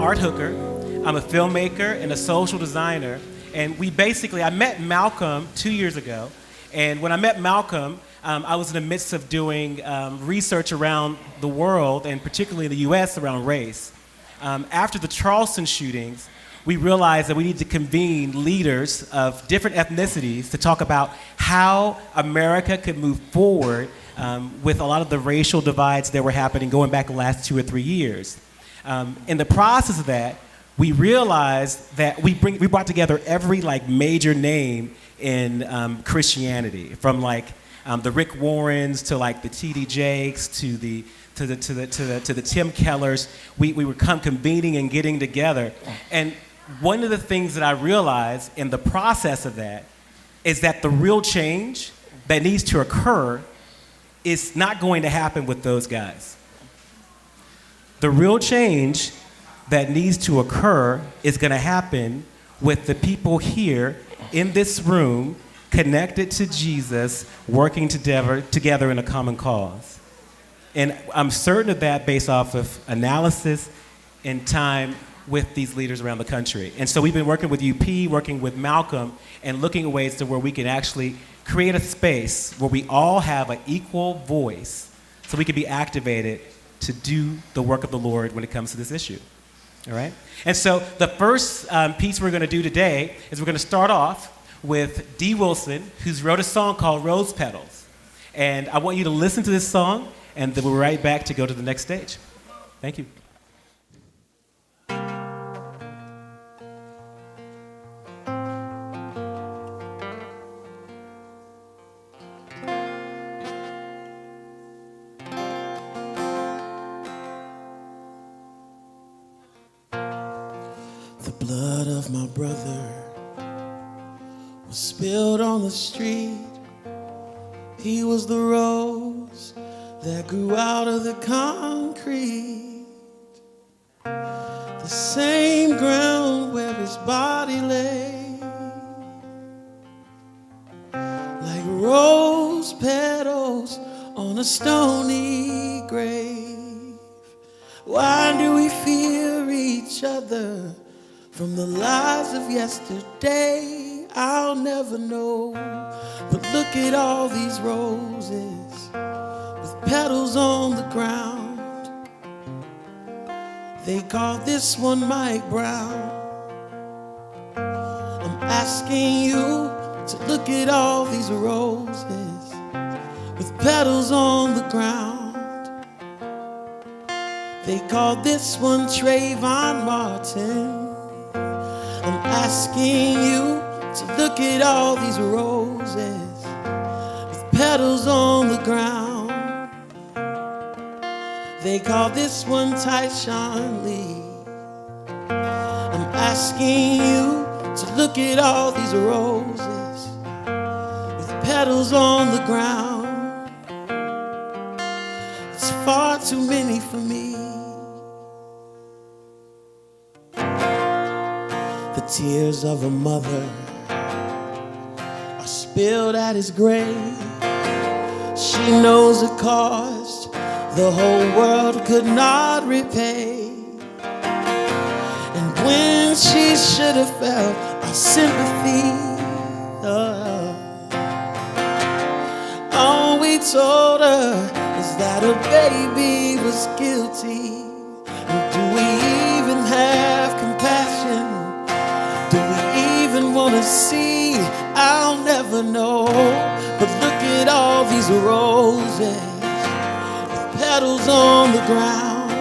Art Hooker. I'm a filmmaker and a social designer. And I met Malcolm 2 years ago. And when I met Malcolm, I was in the midst of doing research around the world, and particularly in the US, around race. After the Charleston shootings, we realized that we need to convene leaders of different ethnicities to talk about how America could move forward with a lot of the racial divides that were happening going back the last 2 or 3 years. In the process of that, we realized that we brought together every major name in Christianity, from the Rick Warrens to the T.D. Jakes to the Tim Kellers. We were convening and getting together, and one of the things that I realized in the process of that is that the real change that needs to occur is not going to happen with those guys. The real change that needs to occur is going to happen with the people here in this room, connected to Jesus, working together in a common cause. And I'm certain of that based off of analysis and time with these leaders around the country. And so we've been working with UP, working with Malcolm, and looking at ways to where we can actually create a space where we all have an equal voice so we can be activated to do the work of the Lord when it comes to this issue. All right? And so the first piece we're going to do today is we're going to start off with Dee Wilson, who's wrote a song called Rose Petals. And I want you to listen to this song, and then we'll be right back to go to the next stage. Thank you. The blood of my brother was spilled on the street. He was the rose that grew out of the concrete, the same ground where his body lay, like rose petals on a stony grave. Why do we fear each other from the lies of yesterday? I'll never know. But look at all these roses with petals on the ground. They call this one Mike Brown. I'm asking you to look at all these roses with petals on the ground. They call this one Trayvon Martin. I'm asking you to look at all these roses with petals on the ground. They call this one Tyshawn Lee. I'm asking you to look at all these roses with petals on the ground. It's far too many for me. The tears of a mother are spilled at his grave. She knows a cost the whole world could not repay. And when she should have felt our sympathy, all we told her is that her baby was guilty. And do we even have compassion? Do we even want to see? I'll never know. But look at all these roses with petals on the ground.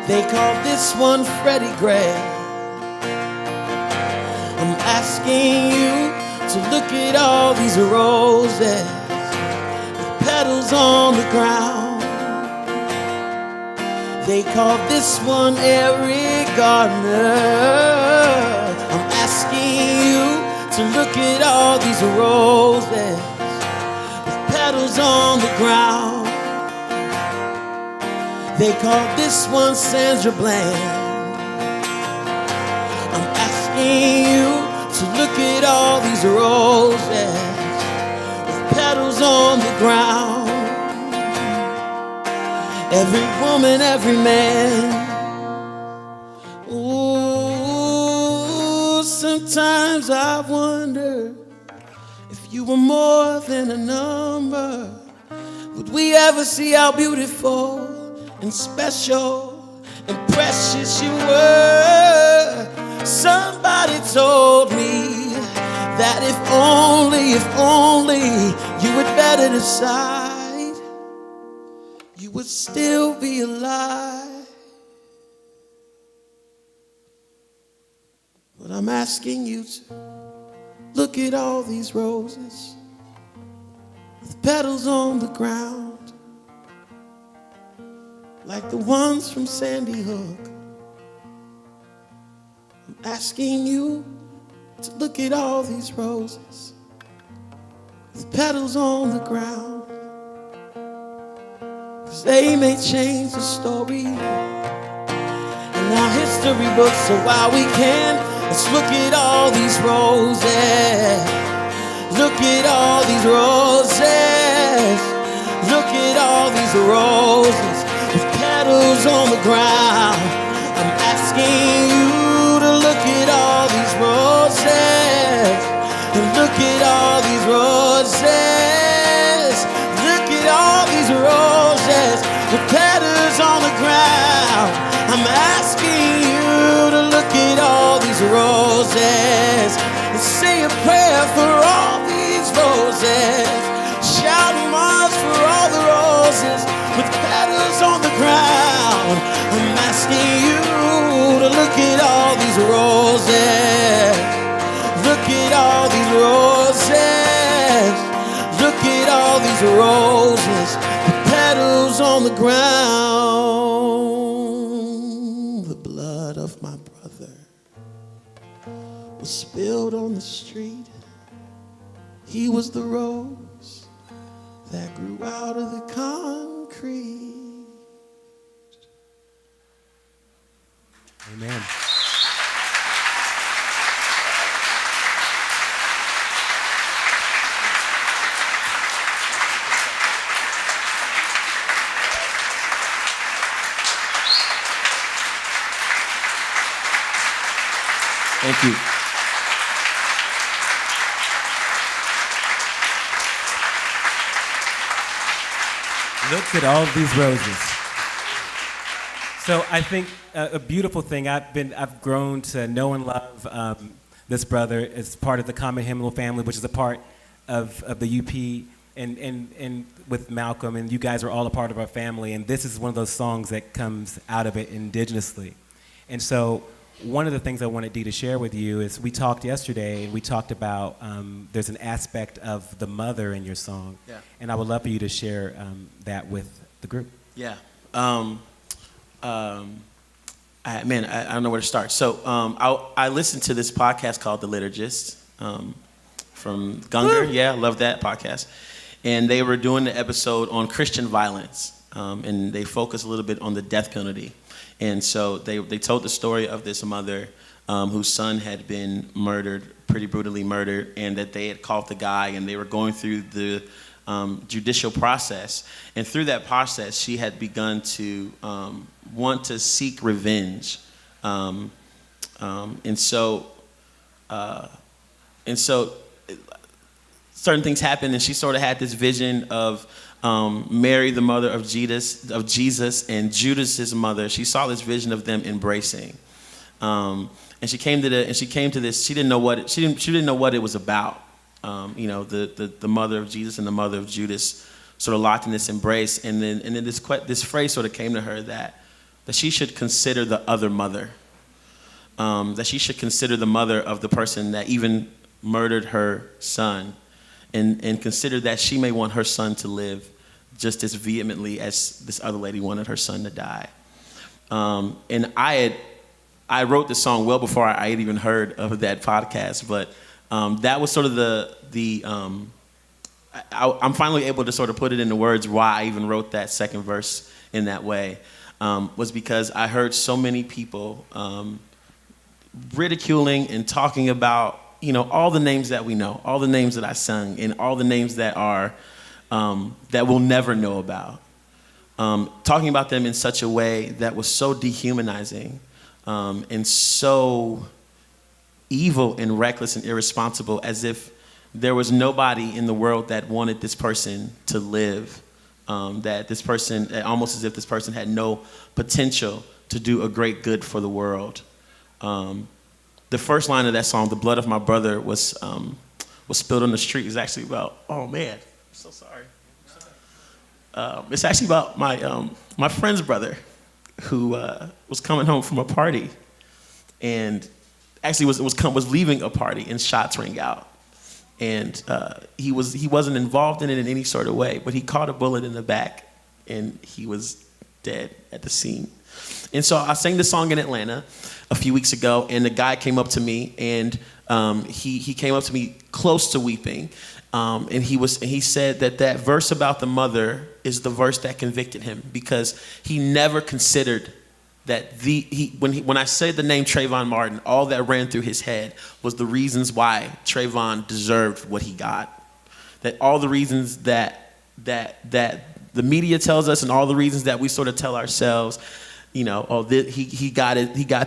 They call this one Freddie Gray. I'm asking you to look at all these roses with petals on the ground. They call this one Eric Gardner. I'm asking you to look at all these roses with petals on the ground. They call this one Sandra Bland. I'm asking you to look at all these roses with petals on the ground. Every woman, every man, Sometimes I wonder if you were more than a number, would we ever see how beautiful and special and precious you were? Somebody told me that if only you would better decide, you would still be alive. But I'm asking you to look at all these roses with petals on the ground, like the ones from Sandy Hook. I'm asking you to look at all these roses with petals on the ground, 'cause they may change the story in our history books. So while we can, let's look at all these roses. Look at all these roses. Look at all these roses with petals on the ground. I'm asking you to look at all these roses. And look at all these roses. Look at all these roses with petals on the ground. I'm asking you to look at all these roses and say a prayer for all these roses. Shout a march for all the roses with petals on the ground. I'm asking you to look at all these roses. Look at all these roses. Look at all these roses with petals on the ground. The blood of my brother was spilled on the street. He was the rose that grew out of the concrete. Amen. Thank you. Look at all these roses. So I think a beautiful thing, I've grown to know and love this brother as part of the Common Hymnal family, which is a part of the UP, and with Malcolm, and you guys are all a part of our family, and this is one of those songs that comes out of it indigenously. And so one of the things I wanted Dee to share with you is we talked yesterday, and we talked about there's an aspect of the mother in your song, Yeah. and I would love for you to share that with the group. Yeah. I don't know where to start. So I listened to this podcast called The Liturgist from Gunger. Yeah, I love that podcast. And they were doing the episode on Christian violence, and they focused a little bit on the death penalty. And so they told the story of this mother whose son had been murdered, pretty brutally murdered, and that they had caught the guy, and they were going through the judicial process. And through that process, she had begun to want to seek revenge. And so certain things happened, and she sort of had this vision of Mary, the mother of Jesus, and Judas's mother. She saw this vision of them embracing, and she came to this. She didn't know what it was about. The mother of Jesus and the mother of Judas sort of locked in this embrace, and then this phrase sort of came to her that she should consider the other mother, that she should consider the mother of the person that even murdered her son, and consider that she may want her son to live just as vehemently as this other lady wanted her son to die. And I wrote the song well before I had even heard of that podcast, but that was sort of I'm finally able to sort of put it into words why I even wrote that second verse in that way, was because I heard so many people ridiculing and talking about, all the names that we know, all the names that I sung, and all the names that are, that we'll never know about. Talking about them in such a way that was so dehumanizing, and so evil and reckless and irresponsible, as if there was nobody in the world that wanted this person to live, that this person, almost as if this person had no potential to do a great good for the world. The first line of that song, "The blood of my brother was spilled on the street," is actually about, oh man, I'm so sorry. It's actually about my friend's brother who was coming home from a party, and actually was leaving a party, and shots rang out. And he wasn't involved in it in any sort of way, but he caught a bullet in the back, and he was dead at the scene. And so I sang this song in Atlanta a few weeks ago, and the guy came up to me, and he came up to me close to weeping, and he said that verse about the mother is the verse that convicted him, because he never considered that when I said the name Trayvon Martin, all that ran through his head was the reasons why Trayvon deserved what he got. That all the reasons that the media tells us, and all the reasons that we sort of tell ourselves, you know, oh, he got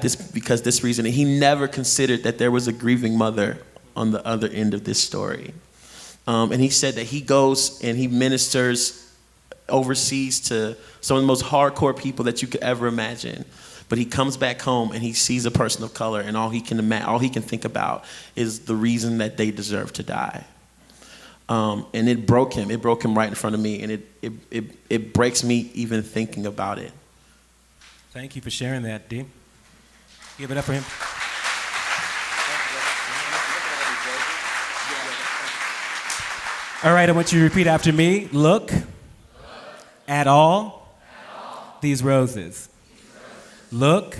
this because this reason. And he never considered that there was a grieving mother on the other end of this story. And he said that he goes and he ministers overseas to some of the most hardcore people that you could ever imagine. But he comes back home and he sees a person of color, and all he can think about is the reason that they deserve to die. And it broke him. It broke him right in front of me, and it breaks me even thinking about it. Thank you for sharing that, D. Give it up for him. All right, I want you to repeat after me. Look at all these roses. Look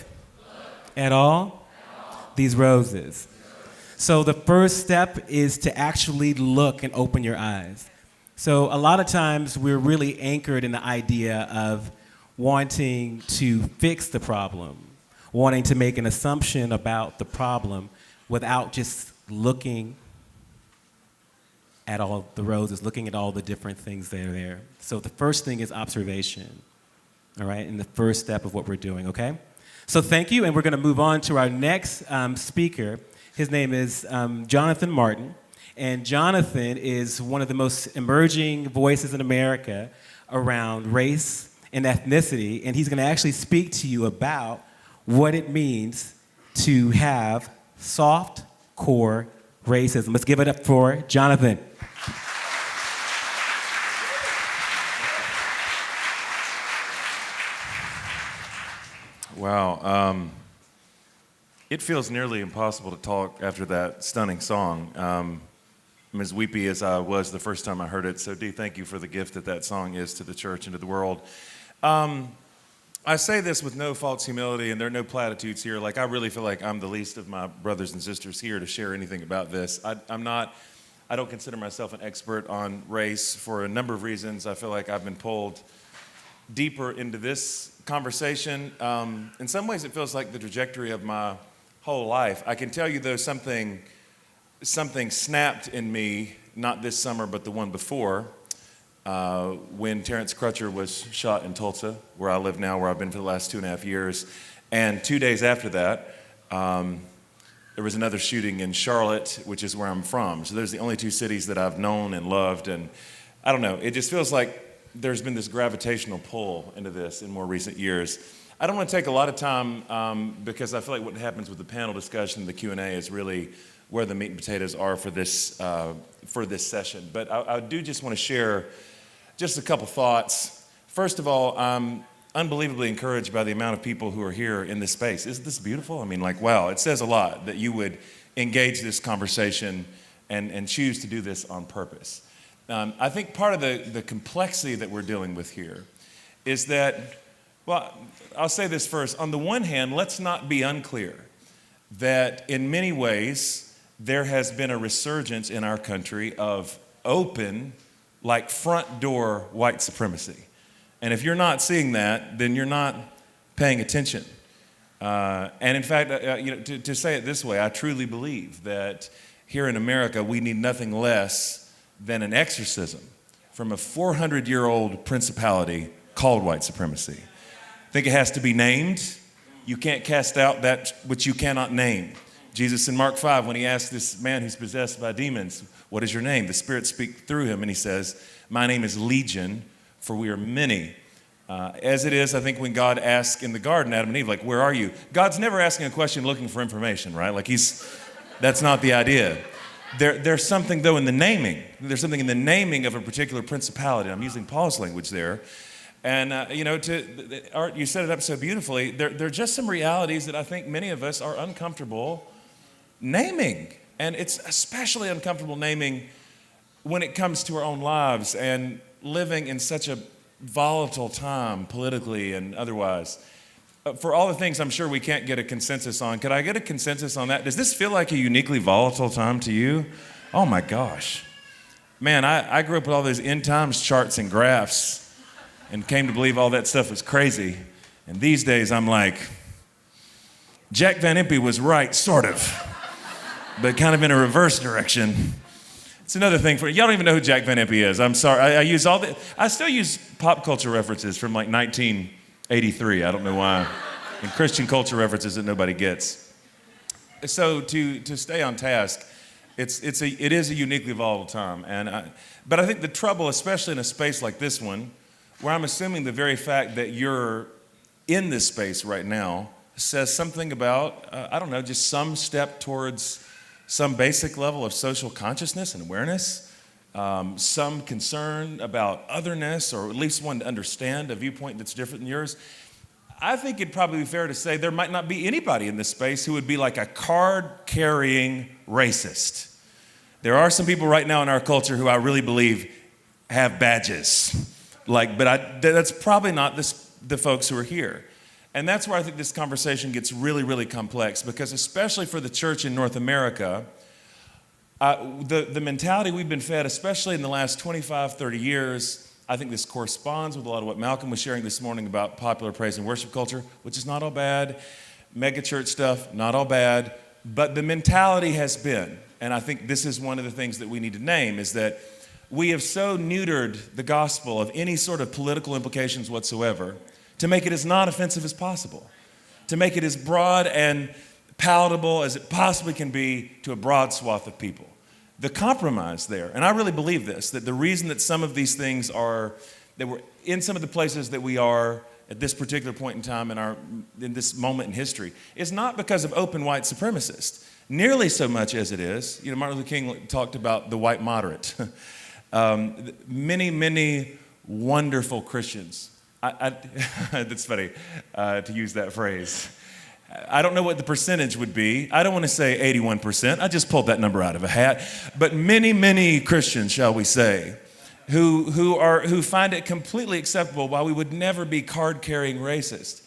at all these roses. So the first step is to actually look and open your eyes. So a lot of times we're really anchored in the idea of wanting to fix the problem, wanting to make an assumption about the problem without just looking at all the roses, looking at all the different things that are there. So the first thing is observation, all right? And the first step of what we're doing, okay? So thank you, and we're gonna move on to our next speaker. His name is Jonathan Martin, and Jonathan is one of the most emerging voices in America around race and ethnicity, and he's gonna actually speak to you about what it means to have soft-core racism. Let's give it up for Jonathan. Wow. It feels nearly impossible to talk after that stunning song. I'm as weepy as I was the first time I heard it. So, Dee, thank you for the gift that song is to the church and to the world. I say this with no false humility, and there are no platitudes here. Like, I really feel like I'm the least of my brothers and sisters here to share anything about this. I don't consider myself an expert on race for a number of reasons. I feel like I've been pulled deeper into this conversation. In some ways, it feels like the trajectory of my whole life. I can tell you, though, something snapped in me, not this summer, but the one before, when Terrence Crutcher was shot in Tulsa, where I live now, where I've been for the last 2.5 years. And 2 days after that, there was another shooting in Charlotte, which is where I'm from. So there's the only two cities that I've known and loved. And I don't know, it just feels like there's been this gravitational pull into this in more recent years. I don't want to take a lot of time because I feel like what happens with the panel discussion, the Q&A, is really where the meat and potatoes are for this session. But I do just want to share just a couple thoughts. First of all, I'm unbelievably encouraged by the amount of people who are here in this space. Isn't this beautiful? I mean, like, wow, it says a lot that you would engage this conversation and choose to do this on purpose. I think part of the complexity that we're dealing with here is that, well, I'll say this first. On the one hand, let's not be unclear that in many ways there has been a resurgence in our country of open, like front door white supremacy. And if you're not seeing that, then you're not paying attention. And in fact, to say it this way, I truly believe that here in America we need nothing less than an exorcism from a 400-year-old principality called white supremacy. I think it has to be named. You can't cast out that which you cannot name. Jesus in Mark 5, when he asked this man who's possessed by demons, what is your name? The Spirit speaks through him, and he says, my name is Legion, for we are many. As it is, I think, when God asked in the garden, Adam and Eve, like, where are you? God's never asking a question looking for information, right? Like, that's not the idea. There's something, though, in the naming. There's something in the naming of a particular principality. I'm using Paul's language there. And, Art, you set it up so beautifully. There are just some realities that I think many of us are uncomfortable naming. And it's especially uncomfortable naming when it comes to our own lives and living in such a volatile time, politically and otherwise. For all the things I'm sure we can't get a consensus on, could I get a consensus on that? Does this feel like a uniquely volatile time to you? Oh my gosh. Man, I grew up with all those end times charts and graphs and came to believe all that stuff was crazy. And these days I'm like, Jack Van Impe was right, sort of, but kind of in a reverse direction. It's another thing for y'all don't even know who Jack Van Impe is. I'm sorry. I still use pop culture references from like 1983. I don't know why. And Christian culture references that nobody gets. So to stay on task, it is a uniquely volatile time. But I think the trouble, especially in a space like this one, where I'm assuming the very fact that you're in this space right now says something about, just some step towards some basic level of social consciousness and awareness, some concern about otherness, or at least one to understand a viewpoint that's different than yours. I think it'd probably be fair to say there might not be anybody in this space who would be like a card-carrying racist. There are some people right now in our culture who I really believe have badges, that's probably not the folks who are here. And that's where I think this conversation gets really, really complex, because especially for the church in North America, the mentality we've been fed, especially in the last 25, 30 years, I think this corresponds with a lot of what Malcolm was sharing this morning about popular praise and worship culture, which is not all bad. Mega church stuff, not all bad. But the mentality has been, and I think this is one of the things that we need to name, is that we have so neutered the gospel of any sort of political implications whatsoever to make it as non-offensive as possible, to make it as broad and palatable as it possibly can be to a broad swath of people. The compromise there, and I really believe this, that the reason that some of these things that we're in some of the places that we are at this particular point in time in this moment in history is not because of open white supremacists, nearly so much as it is. Martin Luther King talked about the white moderate. Many, many wonderful Christians. That's funny to use that phrase. I don't know what the percentage would be. I don't want to say 81%. I just pulled that number out of a hat. But many, many Christians, shall we say, who find it completely acceptable, while we would never be card-carrying racist,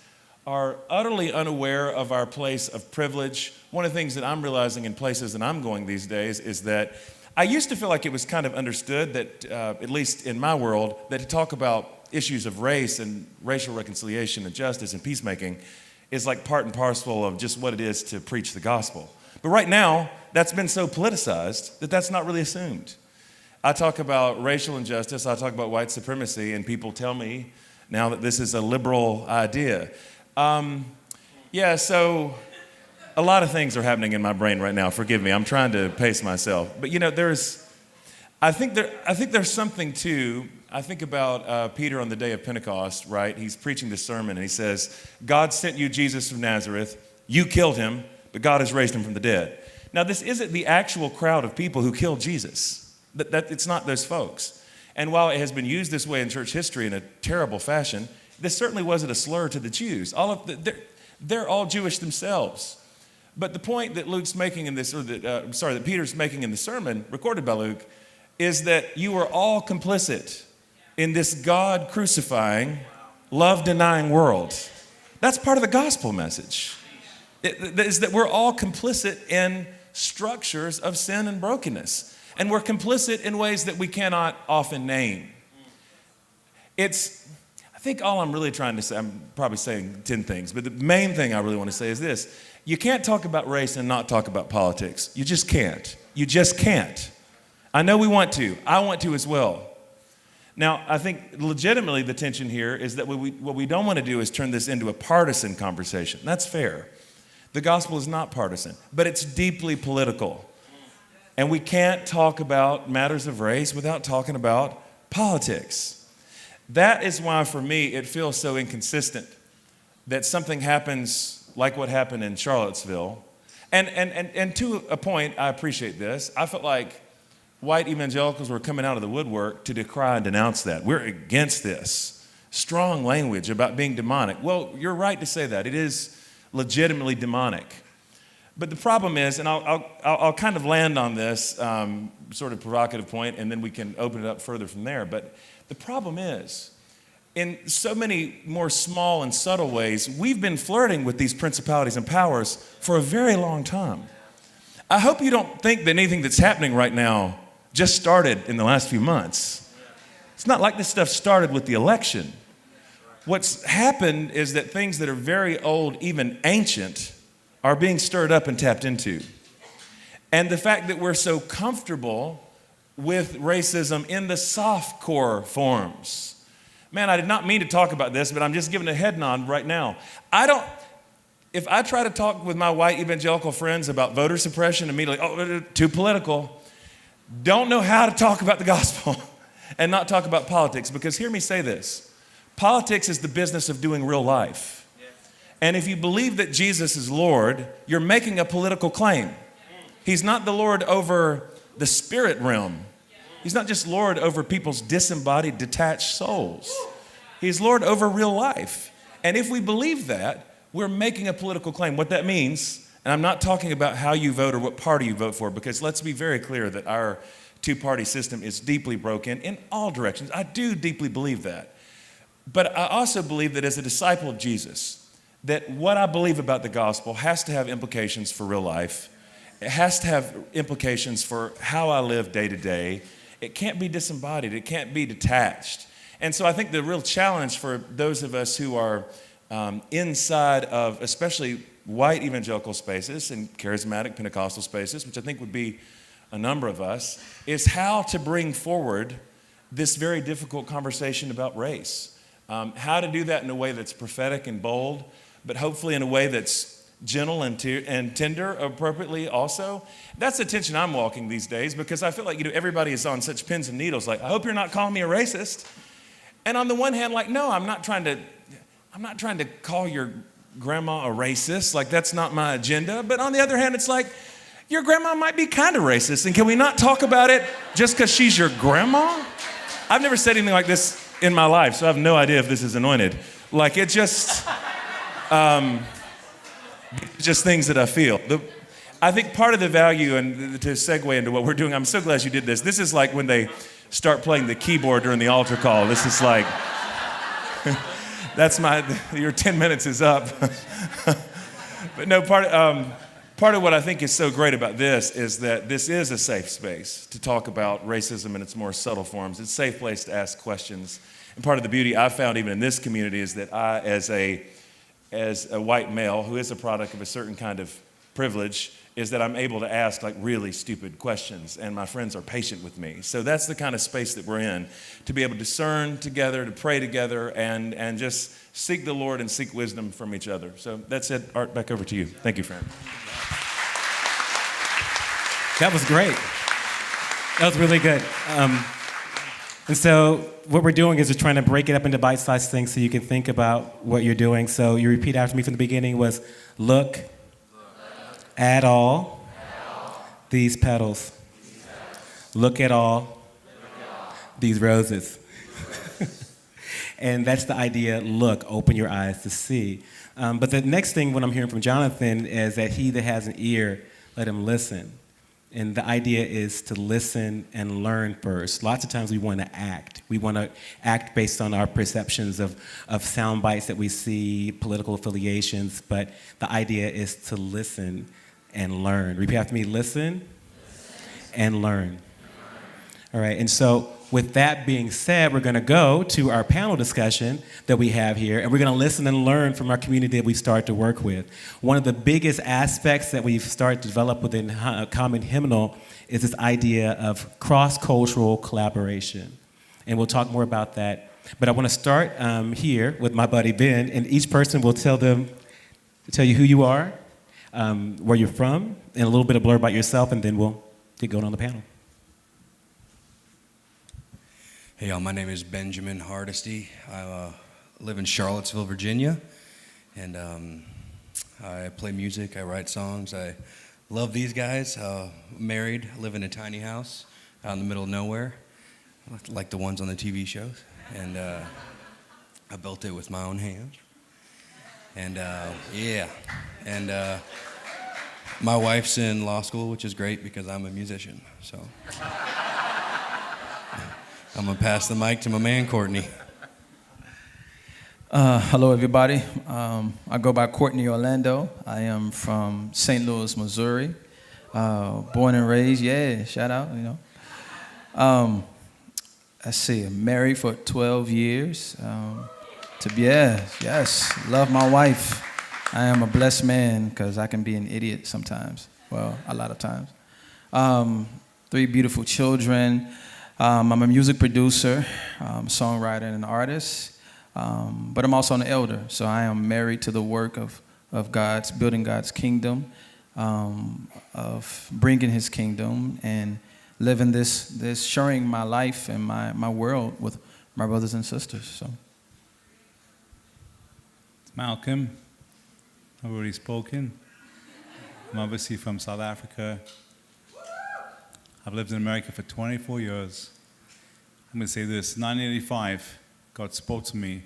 are utterly unaware of our place of privilege. One of the things that I'm realizing in places that I'm going these days is that I used to feel like it was kind of understood that, at least in my world, that to talk about issues of race and racial reconciliation and justice and peacemaking is like part and parcel of just what it is to preach the gospel. But right now, that's been so politicized that that's not really assumed. I talk about racial injustice, I talk about white supremacy, and people tell me now that this is a liberal idea. So a lot of things are happening in my brain right now. Forgive me, I'm trying to pace myself. But I think there's something to. I think about Peter on the day of Pentecost, right? He's preaching this sermon and he says, God sent you Jesus of Nazareth, you killed him, but God has raised him from the dead. Now, this isn't the actual crowd of people who killed Jesus. It's not those folks. And while it has been used this way in church history in a terrible fashion, this certainly wasn't a slur to the Jews. They're all Jewish themselves. But the point that Luke's making in this, that Peter's making in the sermon, recorded by Luke, is that you are all complicit in this God crucifying, love denying world. That's part of the gospel message. Is that we're all complicit in structures of sin and brokenness. And we're complicit in ways that we cannot often name. I think all I'm really trying to say, I'm probably saying 10 things, but the main thing I really want to say is this. You can't talk about race and not talk about politics. You just can't. You just can't. I know we want to. I want to as well. Now, I think legitimately the tension here is that what we don't want to do is turn this into a partisan conversation. That's fair. The gospel is not partisan, but it's deeply political. And we can't talk about matters of race without talking about politics. That is why, for me, it feels so inconsistent that something happens like what happened in Charlottesville. And to a point, I appreciate this. I felt like white evangelicals were coming out of the woodwork to decry and denounce that. We're against this. Strong language about being demonic. Well, you're right to say that. It is legitimately demonic. But the problem is, and I'll kind of land on this sort of provocative point, and then we can open it up further from there. But the problem is, in so many more small and subtle ways, we've been flirting with these principalities and powers for a very long time. I hope you don't think that anything that's happening right now just started in the last few months. It's not like this stuff started with the election. What's happened is that things that are very old, even ancient, are being stirred up and tapped into. And the fact that we're so comfortable with racism in the softcore forms. Man, I did not mean to talk about this, but I'm just giving a head nod right now. If I try to talk with my white evangelical friends about voter suppression, immediately, oh, too political. Don't know how to talk about the gospel and not talk about politics, because hear me say this. Politics is the business of doing real life. And if you believe that Jesus is Lord, you're making a political claim. He's not the Lord over the spirit realm. He's not just Lord over people's disembodied, detached souls. He's Lord over real life. And if we believe that, we're making a political claim. What that means, and I'm not talking about how you vote or what party you vote for, because let's be very clear that our two-party system is deeply broken in all directions. I do deeply believe that. But I also believe that as a disciple of Jesus, that what I believe about the gospel has to have implications for real life. It has to have implications for how I live day to day. It can't be disembodied. It can't be detached. And so I think the real challenge for those of us who are inside of especially white evangelical spaces and charismatic Pentecostal spaces, which I think would be a number of us, is how to bring forward this very difficult conversation about race. How to do that in a way that's prophetic and bold, but hopefully in a way that's gentle and tender appropriately also. That's the tension I'm walking these days, because I feel like everybody is on such pins and needles, like, I hope you're not calling me a racist. And on the one hand, like, no, I'm not trying to call your grandma a racist, like that's not my agenda. But on the other hand, it's like, your grandma might be kind of racist, and can we not talk about it just because she's your grandma? I've never said anything like this in my life, so I have no idea if this is anointed. Like, it just things that I feel. I think part of the value, and to segue into what we're doing, I'm so glad you did this. This is like when they start playing the keyboard during the altar call. This is like, your 10 minutes is up. But no, part of what I think is so great about this is that this is a safe space to talk about racism in its more subtle forms. It's a safe place to ask questions. And part of the beauty I've found even in this community is that I, as a white male who is a product of a certain kind of privilege, is that I'm able to ask like really stupid questions, and my friends are patient with me. So that's the kind of space that we're in, to be able to discern together, to pray together, and just seek the Lord and seek wisdom from each other. So that's it. Art, back over to you. Thank you, friend. That was great. That was really good. And so what we're doing is just trying to break it up into bite-sized things so you can think about what you're doing. So you repeat after me from the beginning was, look at all these petals. Look at all these roses. And that's the idea, look, open your eyes to see. But the next thing, what I'm hearing from Jonathan, is that he that has an ear, let him listen. And the idea is to listen and learn first. Lots of times we want to act. We want to act based on our perceptions of sound bites that we see, political affiliations, but the idea is to listen and learn. Repeat after me, listen and learn. All right, and so with that being said, we're going to go to our panel discussion that we have here, and we're going to listen and learn from our community that we've started to work with. One of the biggest aspects that we've started to develop within Common Hymnal is this idea of cross-cultural collaboration, and we'll talk more about that. But I want to start here with my buddy Ben, and each person will tell you who you are, where you're from, and a little bit of blur about yourself, and then we'll get going on the panel. Hey y'all, my name is Benjamin Hardesty. I live in Charlottesville, Virginia, and I play music, I write songs. I love these guys. Married, live in a tiny house out in the middle of nowhere, like the ones on the TV shows. And I built it with my own hands. And yeah, and my wife's in law school, which is great because I'm a musician, so. I'm gonna pass the mic to my man, Courtney. Hello, everybody. I go by Courtney Orlando. I am from St. Louis, Missouri. Born and raised, yeah, shout out, you know. Let's see, I'm married for 12 years. Yes, love my wife. I am a blessed man because I can be an idiot sometimes. Well, a lot of times. 3 beautiful children. I'm a music producer, songwriter, and an artist, but I'm also an elder. So I am married to the work of God's, building God's kingdom, of bringing His kingdom, and living this, sharing my life and my world with my brothers and sisters. So, Malcolm, I've already spoken. I'm obviously from South Africa. I've lived in America for 24 years. I'm going to say this, 1985, God spoke to me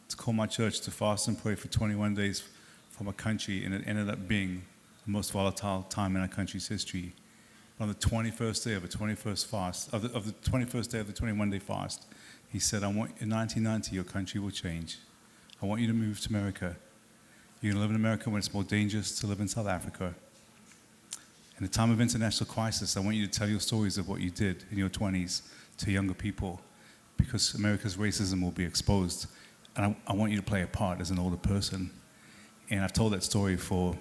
to call my church to fast and pray for 21 days from a country, and it ended up being the most volatile time in our country's history. On the 21st day of the 21st fast, of the 21st day of the 21-day fast, He said, in 1990, your country will change. I want you to move to America. You're going to live in America when it's more dangerous to live in South Africa. In a time of international crisis, I want you to tell your stories of what you did in your 20s to younger people, because America's racism will be exposed. And I want you to play a part as an older person. And I've told that story for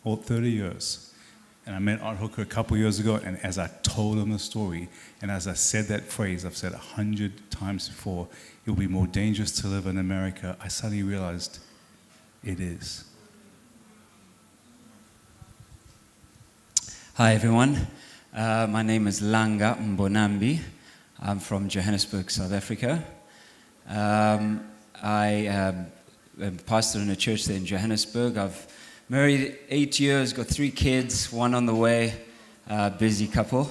all 30 years. And I met Art Hooker a couple years ago, and as I told him the story, and as I said that phrase, I've said 100 times before, it will be more dangerous to live in America, I suddenly realized it is. Hi everyone, my name is Langa Mbonambi. I'm from Johannesburg, South Africa. I am a pastor in a church there in Johannesburg. I've married 8 years, got 3 kids, 1 on the way, busy couple.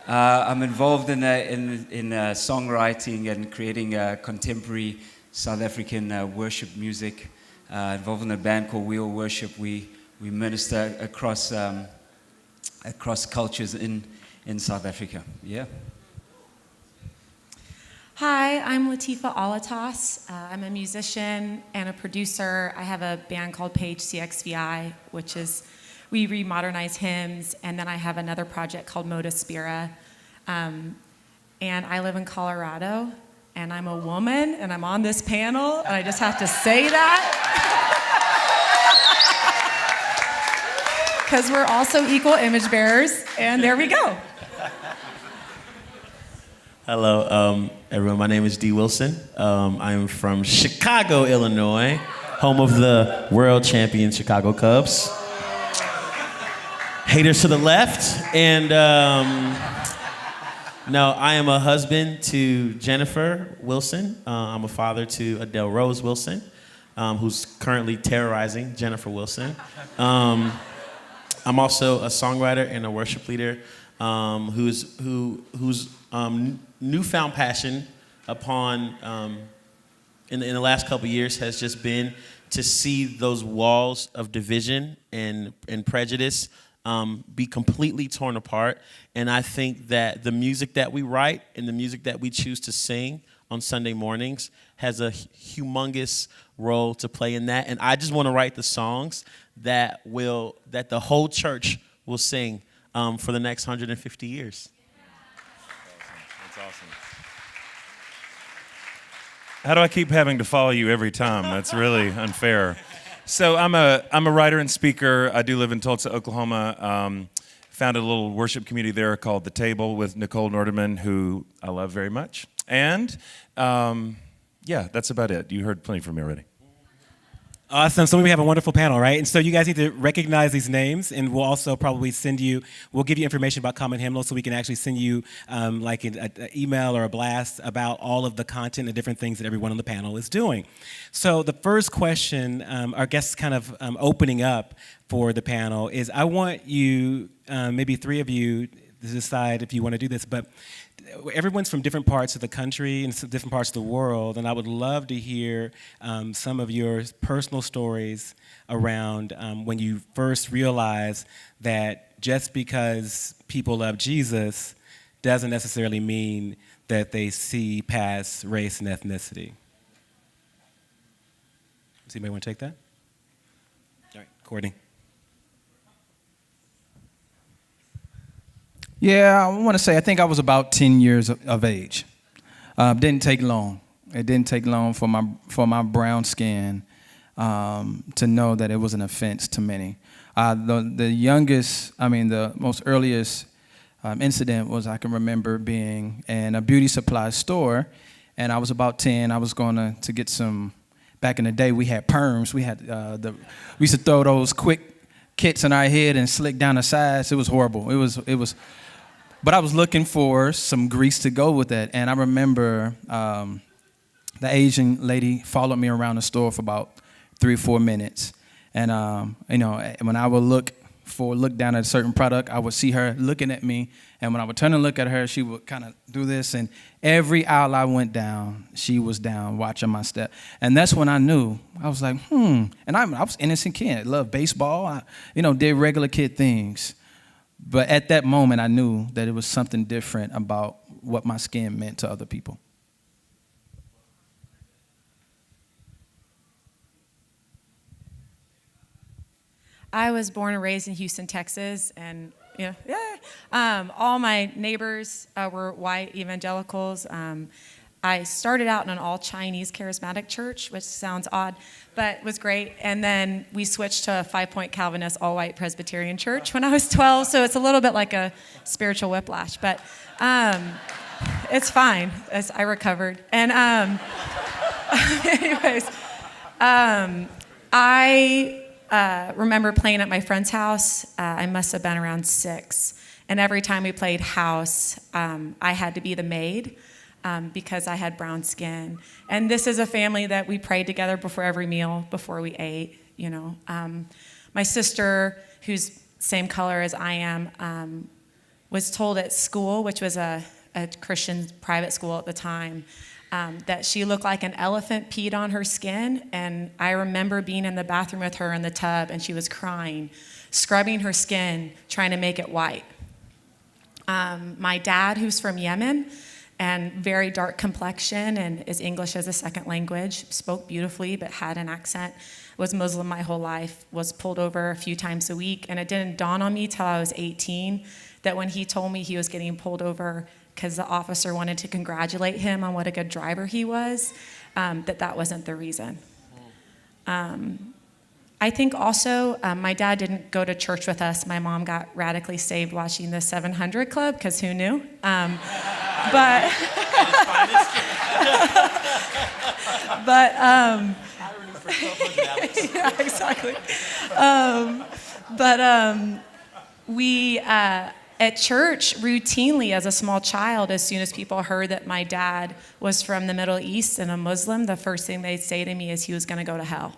I'm involved in songwriting and creating contemporary South African worship music. Involved in a band called Wheel Worship. We minister across cultures in South Africa. Yeah. Hi, I'm Latifa Alatas. I'm a musician and a producer. I have a band called Page CXVI, which is we remodernize hymns, and then I have another project called Moda Spira. And I live in Colorado, and I'm a woman, and I'm on this panel, and I just have to say that. Because we're also equal image bearers, and there we go. Hello, everyone. My name is Dee Wilson. I am from Chicago, Illinois, home of the world champion Chicago Cubs. Haters to the left. And no, I am a husband to Jennifer Wilson. I'm a father to Adele Rose Wilson, who's currently terrorizing Jennifer Wilson. I'm also a songwriter and a worship leader whose newfound passion upon in the last couple of years has just been to see those walls of division and prejudice be completely torn apart. And I think that the music that we write and the music that we choose to sing on Sunday mornings has a humongous role to play in that. And I just want to write the songs that the whole church will sing for the next 150 years. That's awesome. How do I keep having to follow you every time? That's really unfair. So I'm a writer and speaker. I do live in Tulsa, Oklahoma. Founded a little worship community there called The Table with Nicole Norderman, who I love very much. And Yeah, that's about it. You heard plenty from me already. Awesome. So we have a wonderful panel, right? And so you guys need to recognize these names, and we'll also probably we'll give you information about Common Hymnal so we can actually send you like an email or a blast about all of the content and different things that everyone on the panel is doing. So the first question, our guests kind of opening up for the panel is, I want you, maybe three of you, to decide if you want to do this, but everyone's from different parts of the country and different parts of the world, and I would love to hear some of your personal stories around when you first realized that just because people love Jesus doesn't necessarily mean that they see past race and ethnicity. Does anybody want to take that? All right, Courtney. Yeah, I want to say I think I was about 10 years of age. Didn't take long. It didn't take long for my brown skin to know that it was an offense to many. The most earliest incident was I can remember being in a beauty supply store, and I was about 10. I was going to get some. Back in the day, we had perms. We used to throw those quick kits in our head and slick down the sides. It was horrible. It was. But I was looking for some grease to go with that. And I remember the Asian lady followed me around the store for about 3 or 4 minutes. And, when I would look down at a certain product, I would see her looking at me. And when I would turn and look at her, she would kind of do this. And every aisle I went down, she was down watching my step. And that's when I knew. I was like, And I was an innocent kid. I loved baseball. I, did regular kid things. But at that moment, I knew that it was something different about what my skin meant to other people. I was born and raised in Houston, Texas, and all my neighbors were white evangelicals. I started out in an all-Chinese charismatic church, which sounds odd, but was great. And then we switched to a 5-point Calvinist all-white Presbyterian church when I was 12, so it's a little bit like a spiritual whiplash, but it's fine. I recovered. And anyways, I remember playing at my friend's house. I must have been around 6. And every time we played house, I had to be the maid. Because I had brown skin. And this is a family that we prayed together before every meal, before we ate, My sister, who's same color as I am, was told at school, which was a Christian private school at the time, that she looked like an elephant peed on her skin. And I remember being in the bathroom with her in the tub, and she was crying, scrubbing her skin, trying to make it white. My dad, who's from Yemen, and very dark complexion and is English as a second language, spoke beautifully but had an accent, was Muslim my whole life, was pulled over a few times a week, and it didn't dawn on me till I was 18 that when he told me he was getting pulled over because the officer wanted to congratulate him on what a good driver he was, that wasn't the reason. I think also my dad didn't go to church with us. My mom got radically saved watching the 700 Club, because who knew? But yeah, exactly. We at church routinely, as a small child, as soon as people heard that my dad was from the Middle East and a Muslim, the first thing they'd say to me is he was going to go to hell.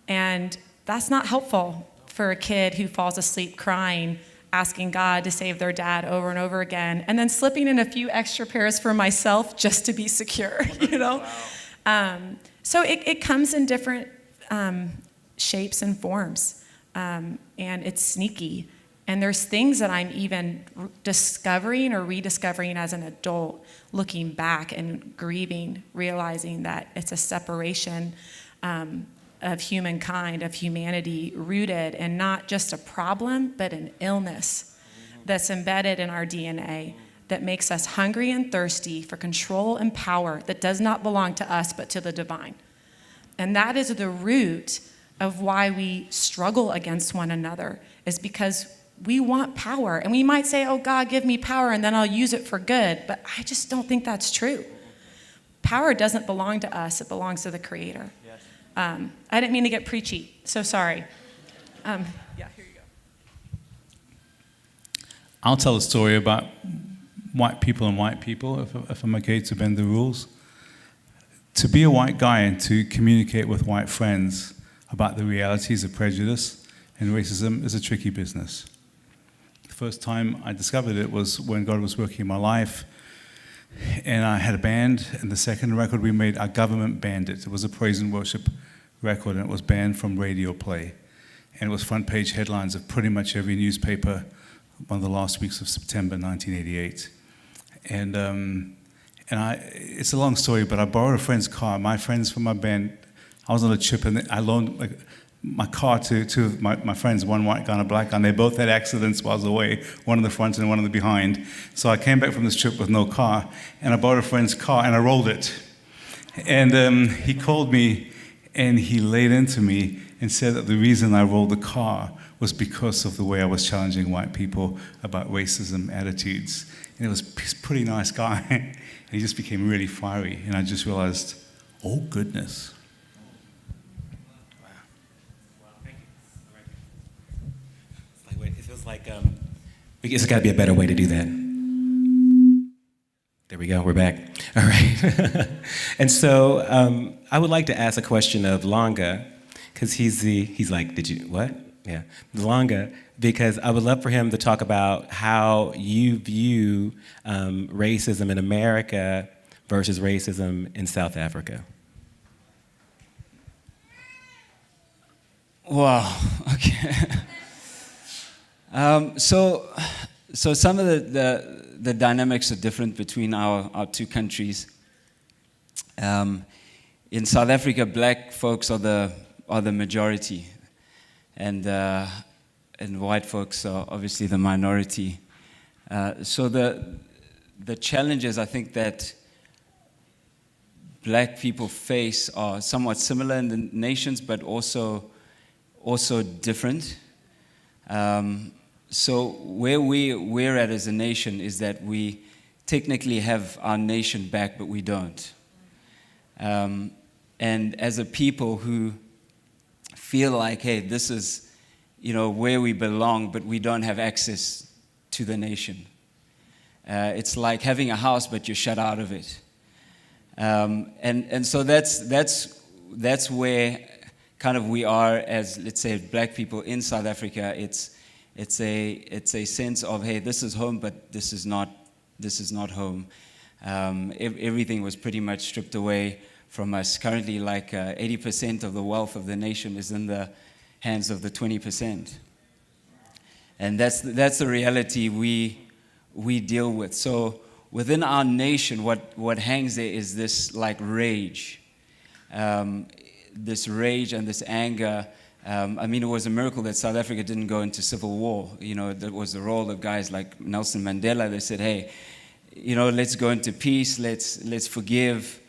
And that's not helpful for a kid who falls asleep crying, asking God to save their dad over and over again, and then slipping in a few extra pairs for myself just to be secure, Wow. So it comes in different shapes and forms, and it's sneaky. And there's things that I'm even discovering or rediscovering as an adult, looking back and grieving, realizing that it's a separation of humankind, of humanity, rooted in not just a problem, but an illness that's embedded in our DNA that makes us hungry and thirsty for control and power that does not belong to us, but to the divine. And that is the root of why we struggle against one another, is because we want power. And we might say, oh, God, give me power, and then I'll use it for good. But I just don't think that's true. power doesn't belong to us, it belongs to the Creator. Yes. I didn't mean to get preachy, so sorry. Yeah, here you go. I'll tell a story about white people and white people, if I'm okay to bend the rules. To be a white guy and to communicate with white friends about the realities of prejudice and racism is a tricky business. The first time I discovered it was when God was working in my life, and I had a band, and the second record we made, our government banned it. It was a praise and worship record, and it was banned from radio play. And it was front page headlines of pretty much every newspaper one of the last weeks of September 1988. And it's a long story, but I borrowed a friend's car. My friends from my band, I was on a trip, and I loaned my car to two of my friends, one white guy and a black guy, and they both had accidents while I was away, one in the front and one in the behind. So I came back from this trip with no car, and I borrowed a friend's car, and I rolled it. And he called me, and he laid into me and said that the reason I rolled the car was because of the way I was challenging white people about racism attitudes. And he's a pretty nice guy, and he just became really fiery, and I just realized, oh goodness. It feels like it's got to be a better way to do that. There we go. We're back. All right. And so I would like to ask a question of Longa, because he's like, did you what? Yeah, Longa, because I would love for him to talk about how you view racism in America versus racism in South Africa. Wow. Okay. So some of the dynamics are different between our two countries. In South Africa, black folks are the majority, and white folks are obviously the minority. So the challenges I think that black people face are somewhat similar in the nations, but also different. So where we're at as a nation is that we technically have our nation back, but we don't. And as a people who feel like, hey, this is, where we belong, but we don't have access to the nation. It's like having a house, but you're shut out of it. And so that's where kind of we are as, let's say, black people in South Africa. It's a sense of, hey, this is home, but this is not home. Everything was pretty much stripped away from us. Currently, like 80% of the wealth of the nation is in the hands of the 20%, and that's the reality we deal with. So within our nation, what hangs there is this like rage, this rage and this anger. It was a miracle that South Africa didn't go into civil war. That was the role of guys like Nelson Mandela. They said, hey, let's go into peace, let's forgive.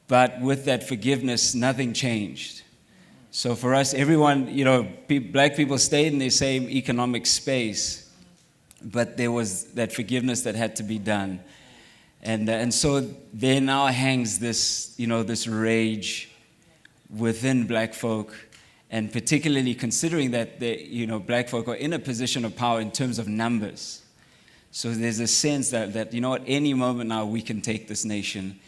But with that forgiveness, nothing changed. So for us, everyone, black people stayed in the same economic space, but there was that forgiveness that had to be done. And so there now hangs this, this rage within black folk, and particularly considering that black folk are in a position of power in terms of numbers. So there's a sense that at any moment now we can take this nation.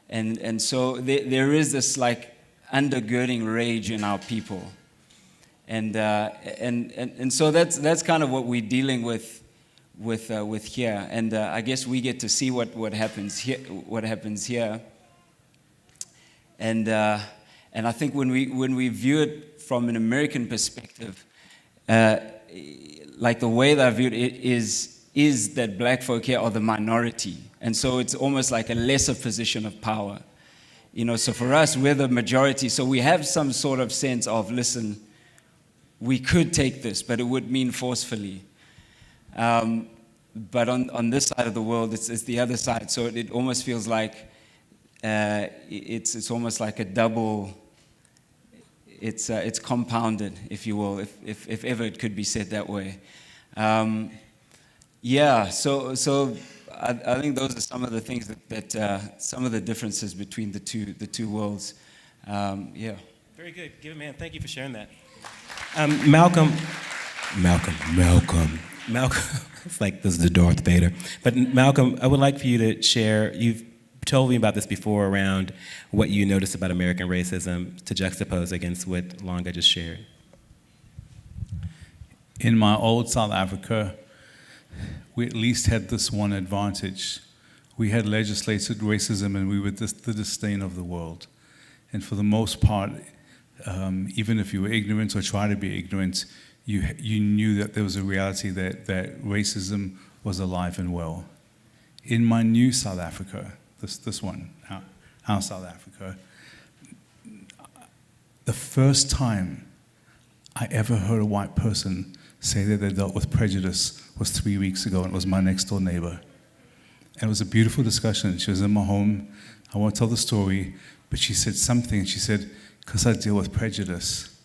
And so there is this like undergirding rage in our people. And so that's kind of what we're dealing with here. And I guess we get to see what happens here. And I think when we view it from an American perspective, like the way that I view it is that black folk here are the minority. And so it's almost like a lesser position of power. So for us, we're the majority. So we have some sort of sense of, listen, we could take this, but it would mean forcefully. But on this side of the world, it's the other side. So it almost feels like it's almost like a double. It's compounded, if you will, if ever it could be said that way. So I think those are some of the things that some of the differences between the two worlds. Yeah. Very good. Give it, man. Thank you for sharing that. Malcolm. It's like this is the Darth Vader. But Malcolm, I would like for you to share. You've told me about this before around what you noticed about American racism to juxtapose against what Longa just shared. In my old South Africa, we at least had this one advantage. We had legislated racism and we were the disdain of the world. And for the most part, even if you were ignorant or tried to be ignorant, you knew that there was a reality that racism was alive and well. In my new South Africa, this one, our South Africa, the first time I ever heard a white person say that they dealt with prejudice was 3 weeks ago, and it was my next door neighbor. And it was a beautiful discussion. She was in my home. I won't tell the story, but she said something. She said, because I deal with prejudice.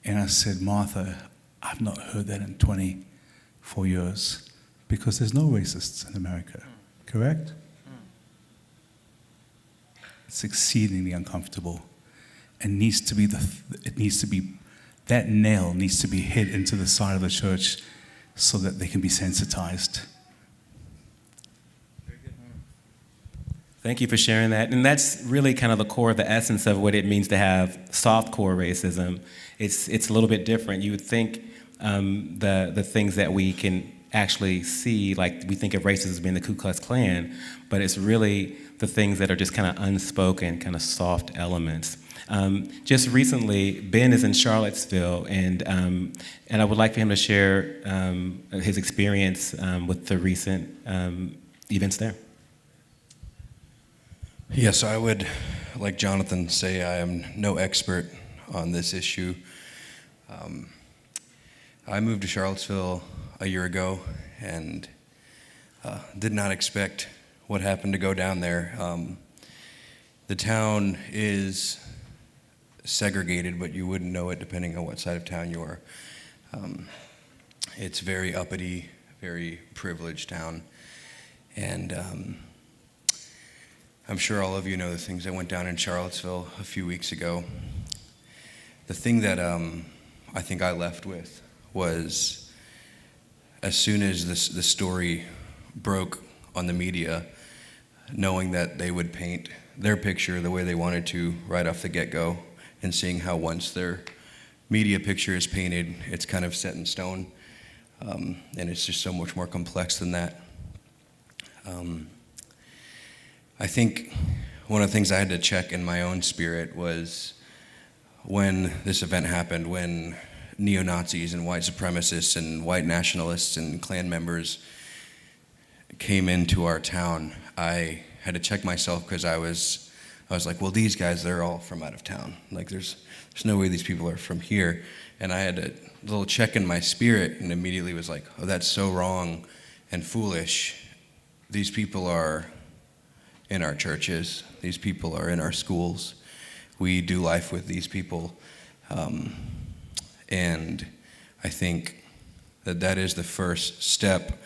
And I said, Martha, I've not heard that in 24 years, because there's no racists in America, correct? It's exceedingly uncomfortable, and that nail needs to be hit into the side of the church so that they can be sensitized. Thank you for sharing that. And that's really kind of the core of the essence of what it means to have softcore racism. It's a little bit different. You would think the things that we can actually see, like we think of racism as being the Ku Klux Klan, but it's really the things that are just kind of unspoken, kind of soft elements. Just recently, Ben is in Charlottesville, and I would like for him to share his experience with the recent events there. Yes, I would, like Jonathan, say I am no expert on this issue. I moved to Charlottesville a year ago and did not expect what happened to go down there. The town is segregated, but you wouldn't know it depending on what side of town you are. It's very uppity, very privileged town, and I'm sure all of you know the things that went down in Charlottesville a few weeks ago. The thing that I think I left with was, as soon as the story broke on the media, knowing that they would paint their picture the way they wanted to right off the get-go, and seeing how once their media picture is painted, it's kind of set in stone, and it's just so much more complex than that. I think one of the things I had to check in my own spirit was when this event happened, when neo-Nazis and white supremacists and white nationalists and Klan members came into our town, I had to check myself, because I was like, well, these guys, they're all from out of town. Like, there's no way these people are from here. And I had a little check in my spirit and immediately was like, oh, that's so wrong and foolish. These people are in our churches. These people are in our schools. We do life with these people. And I think that is the first step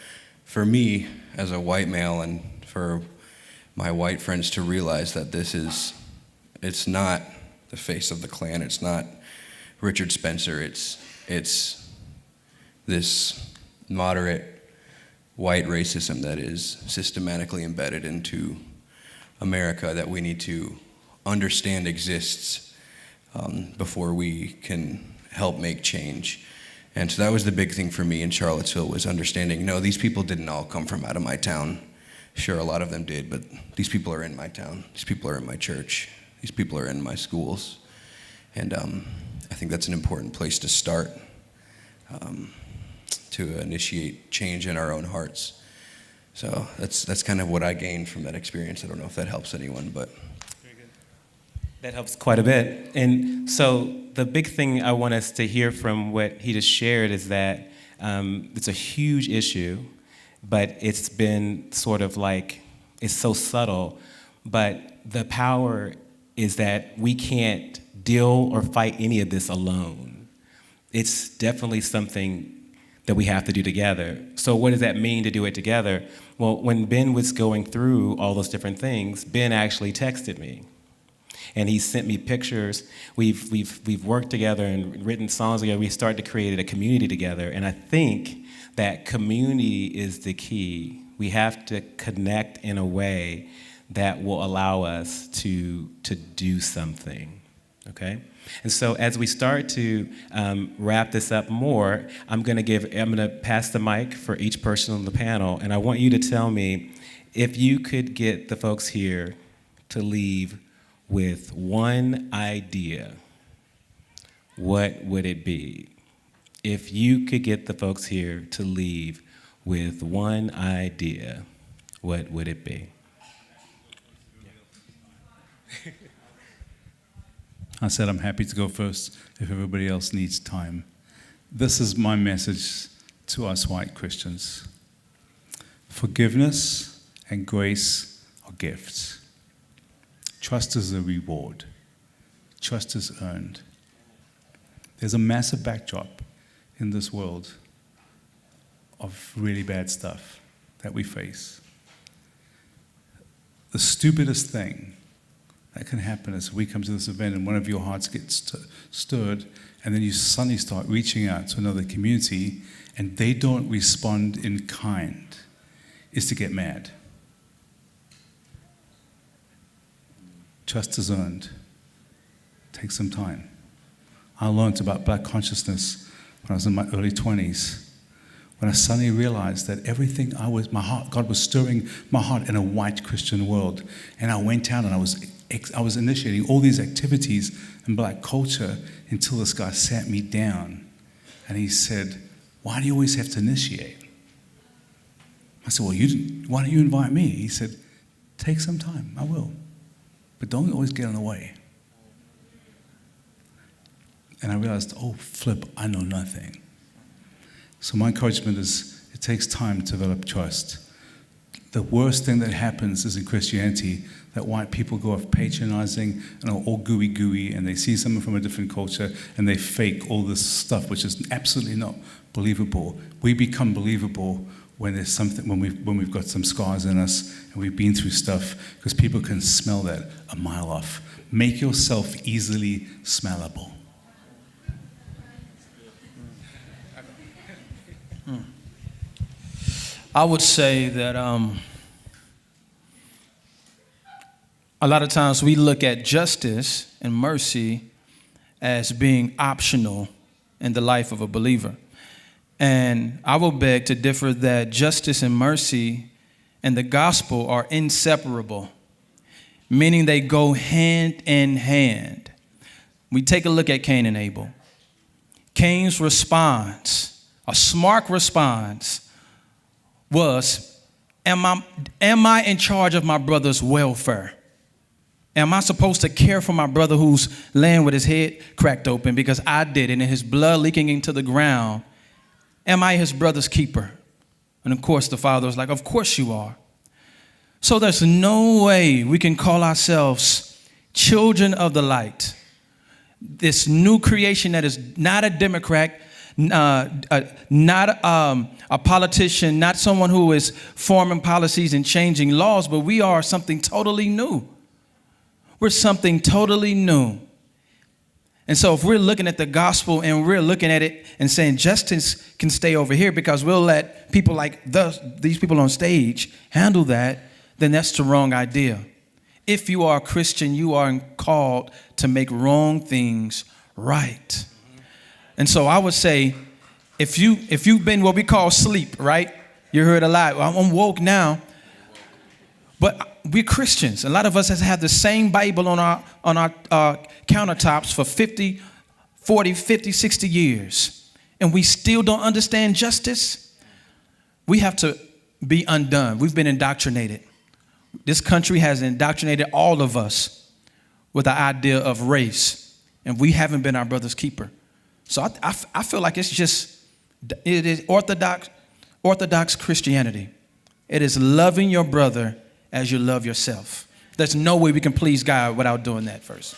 for me as a white male, and for my white friends to realize that it's not the face of the Klan. It's not Richard Spencer. It's this moderate white racism that is systematically embedded into America that we need to understand exists before we can help make change. And so that was the big thing for me in Charlottesville, was understanding, no, these people didn't all come from out of my town. Sure, a lot of them did, but these people are in my town. These people are in my church. These people are in my schools. And I think that's an important place to start, to initiate change in our own hearts. So that's kind of what I gained from that experience. I don't know if that helps anyone, but. Very good. That helps quite a bit. And so the big thing I want us to hear from what he just shared is that it's a huge issue, but it's been sort of like, it's so subtle, but the power is that we can't deal or fight any of this alone. It's definitely something that we have to do together. So So what does that mean to do it together? Well, when Ben was going through all those different things, Ben actually texted me. And he sent me pictures. We've worked together and written songs together. We started to create a community together. And I think that community is the key. We have to connect in a way that will allow us to do something, okay? And so as we start to wrap this up more, I'm gonna pass the mic for each person on the panel, and I want you to tell me if you could get the folks here to leave with one idea, what would it be? If you could get the folks here to leave with one idea, what would it be? I said I'm happy to go first if everybody else needs time. This is my message to us white Christians. Forgiveness and grace are gifts. Trust is a reward. Trust is earned. There's a massive backdrop in this world of really bad stuff that we face. The stupidest thing that can happen is we come to this event and one of your hearts gets stirred, and then you suddenly start reaching out to another community and they don't respond in kind, is to get mad. Trust is earned. Take some time. I learned about black consciousness when I was in my early 20s, when I suddenly realized that everything God was stirring my heart in a white Christian world. And I went out and I was initiating all these activities in black culture until this guy sat me down and he said, "Why do you always have to initiate?" I said, "Well, why don't you invite me?" He said, "Take some time, I will. But don't always get in the way." And I realized, oh, flip, I know nothing. So my encouragement is, it takes time to develop trust. The worst thing that happens is in Christianity that white people go off patronizing and are all gooey, and they see someone from a different culture and they fake all this stuff, which is absolutely not believable. We become believable when there's something, when we've got some scars in us and we've been through stuff, because people can smell that a mile off. Make yourself easily smellable. I would say that a lot of times we look at justice and mercy as being optional in the life of a believer. And I will beg to differ that justice and mercy and the gospel are inseparable, meaning they go hand in hand. We take a look at Cain and Abel. Cain's response, a smart response, was, am I in charge of my brother's welfare? Am I supposed to care for my brother who's laying with his head cracked open because I did it and his blood leaking into the ground? Am I his brother's keeper? And of course the father was like, of course you are. So there's no way we can call ourselves children of the light. This new creation that is not a Democrat, not a politician, not someone who is forming policies and changing laws, but we are something totally new. We're something totally new. And so if we're looking at the gospel and we're looking at it and saying justice can stay over here because we'll let people like these people on stage handle that, then that's the wrong idea. If you are a Christian, you are called to make wrong things right. And so I would say, if you've been what we call sleep, right? You heard a lot. Well, I'm woke now. But we're Christians. A lot of us has had the same Bible on our countertops for 50, 40, 50, 60 years. And we still don't understand justice. We have to be undone. We've been indoctrinated. This country has indoctrinated all of us with the idea of race. And we haven't been our brother's keeper. So I feel like it is orthodox Christianity. It is loving your brother as you love yourself. There's no way we can please God without doing that first.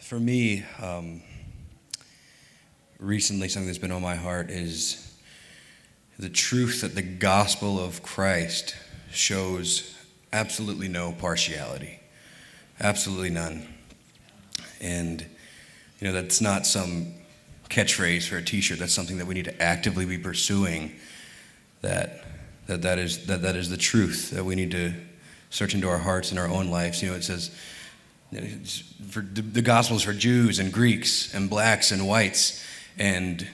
For me, recently something that's been on my heart is the truth that the gospel of Christ shows absolutely no partiality, absolutely none. And that's not some catchphrase for a T-shirt. That's something that we need to actively be pursuing. That is the truth that we need to search into our hearts and our own lives. It says for the gospel is for Jews and Greeks and blacks and whites, and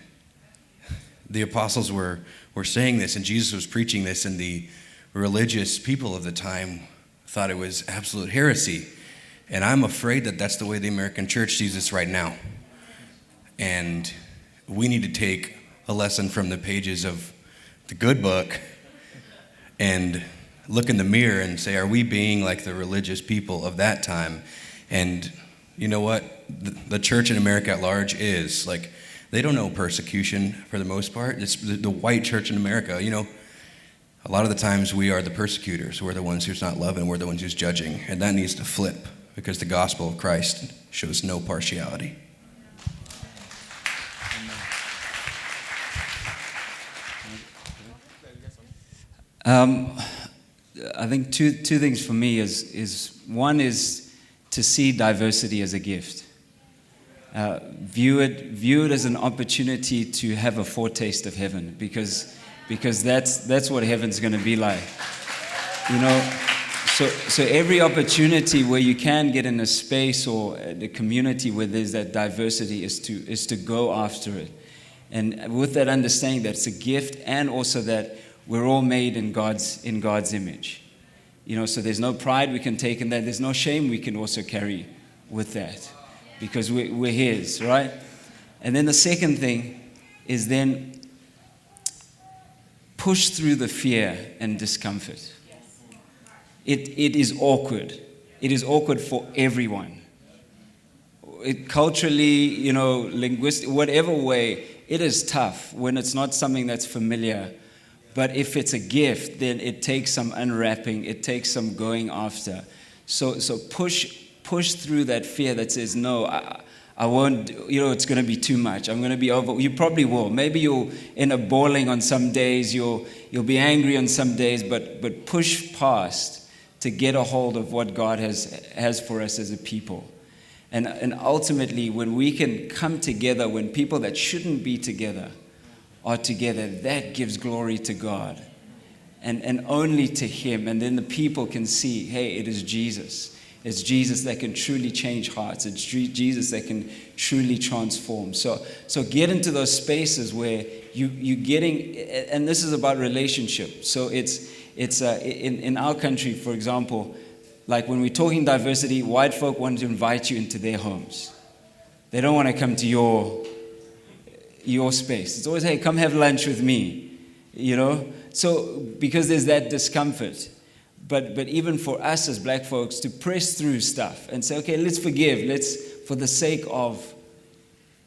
the apostles were saying this, and Jesus was preaching this, and the religious people of the time thought it was absolute heresy. And I'm afraid that that's the way the American church sees this right now. And we need to take a lesson from the pages of the good book and look in the mirror and say, are we being like the religious people of that time? And you know what? The church in America at large is like, they don't know persecution for the most part. It's the white church in America. A lot of the times we are the persecutors. We're the ones who's not loving. We're the ones who's judging. And that needs to flip, because the gospel of Christ shows no partiality. I think two things for me is one is to see diversity as a gift. View it as an opportunity to have a foretaste of heaven, because that's what heaven's going to be like. So every opportunity where you can get in a space or the community where there's that diversity is to go after it, and with that understanding that it's a gift, and also that we're all made in God's image. So there's no pride we can take in that. There's no shame we can also carry with that, because we're His, right? And then the second thing is then push through the fear and discomfort. It is awkward. It is awkward for everyone. Culturally, linguistic, whatever way, it is tough when it's not something that's familiar. But if it's a gift, then it takes some unwrapping. It takes some going after. So push through that fear that says, no, I won't, it's going to be too much. I'm going to be over. You probably will. Maybe you'll end up bawling on some days. You'll be angry on some days, but push past to get a hold of what God has for us as a people. And ultimately, when we can come together, when people that shouldn't be together are together, that gives glory to God and only to Him. And then the people can see, hey, it is Jesus. It's Jesus that can truly change hearts. It's Jesus that can truly transform. So get into those spaces where you're getting, and this is about relationship. So it's in our country, for example, like when we're talking diversity, white folk want to invite you into their homes. They don't want to come to your space. It's always, hey, come have lunch with me, So because there's that discomfort. But even for us as black folks to press through stuff and say, okay, let's forgive. For the sake of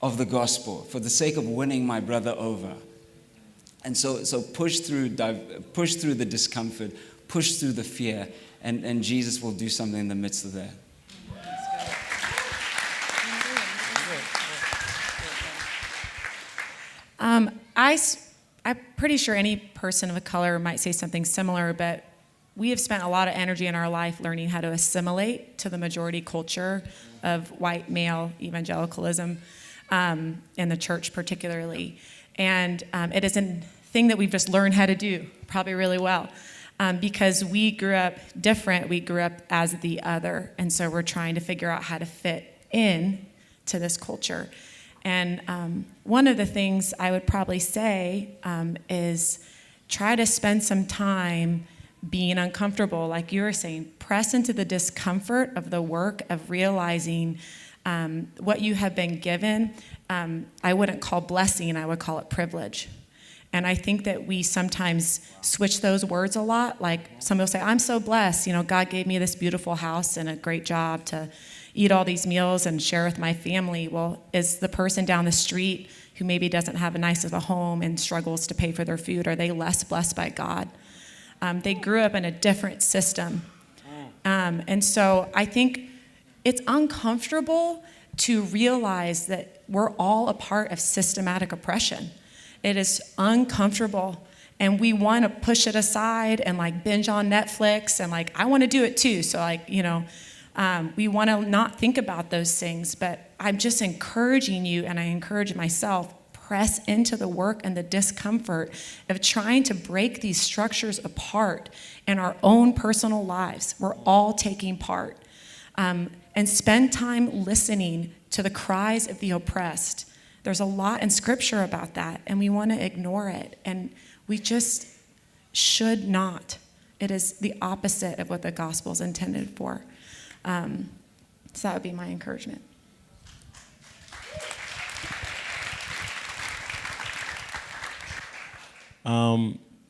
the gospel, for the sake of winning my brother over. And so push through the discomfort, push through the fear, and Jesus will do something in the midst of that. I'm pretty sure any person of color might say something similar, but we have spent a lot of energy in our life learning how to assimilate to the majority culture of white male evangelicalism, in the church particularly. And it is a thing that we've just learned how to do probably really well, because we grew up different. We grew up as the other, and so we're trying to figure out how to fit in to this culture. And one of the things I would probably say is try to spend some time being uncomfortable, like you were saying. Press into the discomfort of the work of realizing what you have been given. I wouldn't call blessing, I would call it privilege. And I think that we sometimes switch those words a lot. Like some people say, I'm so blessed. God gave me this beautiful house and a great job to eat all these meals and share with my family. Well, is the person down the street who maybe doesn't have a nice of a home and struggles to pay for their food, are they less blessed by God? They grew up in a different system. And so I think it's uncomfortable, to realize that we're all a part of systematic oppression. It is uncomfortable, and we want to push it aside and like binge on Netflix, and like I want to do it too. So like, we want to not think about those things, but I'm just encouraging you, and I encourage myself, press into the work and the discomfort of trying to break these structures apart in our own personal lives. We're all taking part. And spend time listening to the cries of the oppressed. There's a lot in Scripture about that, and we want to ignore it. And we just should not. It is the opposite of what the gospel is intended for. So that would be my encouragement.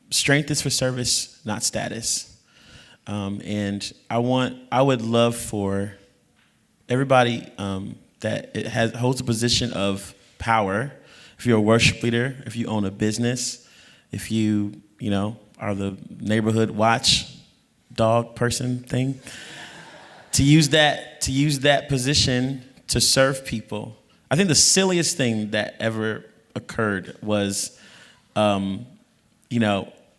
Strength is for service, not status. And I would love for everybody that holds a position of power. If you're a worship leader, if you own a business, if you are the neighborhood watch dog person thing, to use that position to serve people. I think the silliest thing that ever occurred was,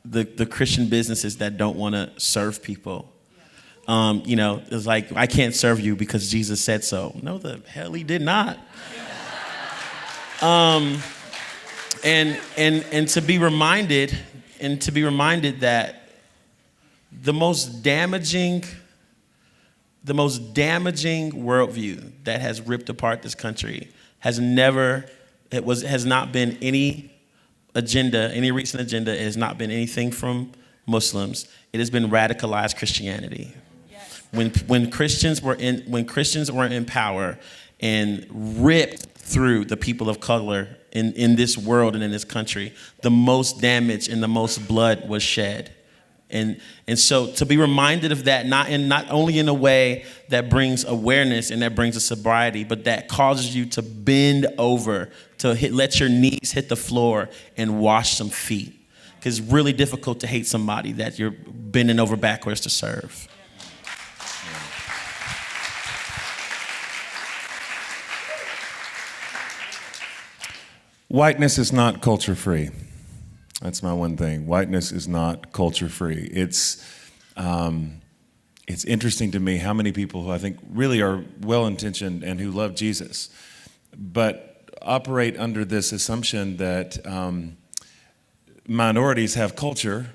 the Christian businesses that don't want to serve people. It's like, I can't serve you because Jesus said so. No, the hell he did not. And to be reminded that the most damaging worldview that has ripped apart this country has not been any recent agenda. It has not been anything from Muslims. It has been radicalized Christianity. Yes. When Christians were in power and ripped through the people of color in this world and in this country, the most damage and the most blood was shed. And so to be reminded of that, not only in a way that brings awareness and that brings a sobriety, but that causes you to bend over, let your knees hit the floor and wash some feet. Because it's really difficult to hate somebody that you're bending over backwards to serve. Whiteness is not culture free. That's my one thing. Whiteness is not culture free. It's interesting to me how many people who I think really are well-intentioned and who love Jesus, but operate under this assumption that minorities have culture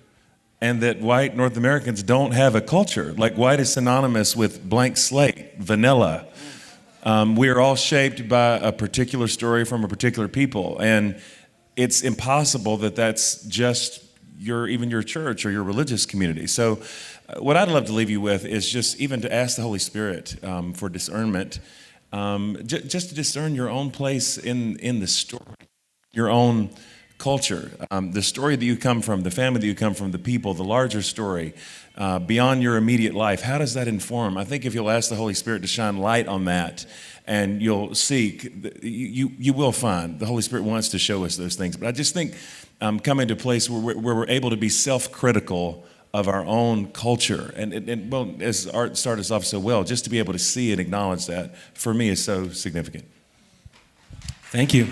and that white North Americans don't have a culture. Like white is synonymous with blank slate, vanilla. We are all shaped by a particular story from a particular people, and it's impossible that that's just even your church or your religious community. So what I'd love to leave you with is just even to ask the Holy Spirit for discernment, just to discern your own place in the story, your own culture, the story that you come from, the family that you come from, the people, the larger story, beyond your immediate life. How does that inform? I think if you'll ask the Holy Spirit to shine light on that, and you'll seek, you will find the Holy Spirit wants to show us those things. But I just think coming to a place where we're able to be self-critical of our own culture, and well, as Art started us off so well, just to be able to see and acknowledge that, for me, is so significant. Thank you.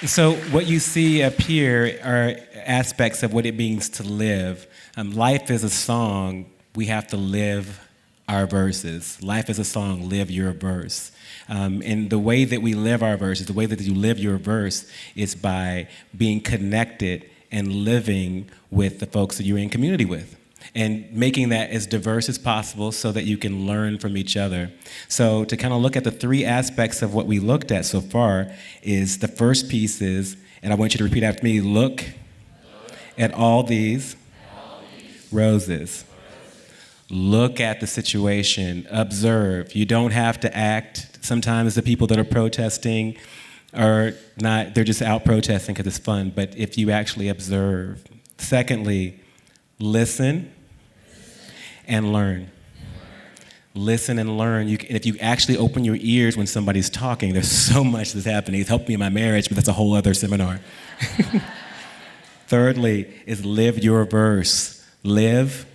So what you see up here are aspects of what it means to live. Life is a song. We have to live our verses. Life is a song. Live your verse. And the way that we live our verses, the way that you live your verse, is by being connected and living with the folks that you're in community with, and making that as diverse as possible so that you can learn from each other. So to kind of look at the three aspects of what we looked at so far is the first piece is, and I want you to repeat after me, look at all these roses. Look at the situation, observe. You don't have to act. Sometimes the people that are protesting are not, they're just out protesting because it's fun, but if you actually observe. Secondly, listen and learn. Listen and learn. If you actually open your ears when somebody's talking, there's so much that's happening. It's helped me in my marriage, but that's a whole other seminar. Thirdly is live your verse. Live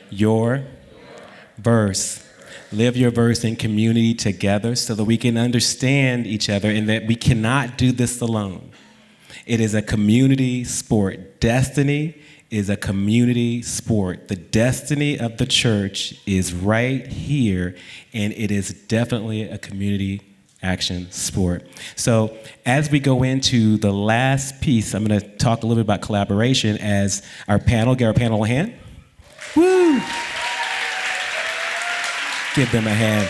your verse. live your verse in community together so that we can understand each other and that we cannot do this alone. It is a community sport. Destiny is a community sport. The destiny of the church is right here, and it is definitely a community action sport. So as we go into the last piece, I'm going to talk a little bit about collaboration as our panel, give our panel a hand. Woo! Give them a hand.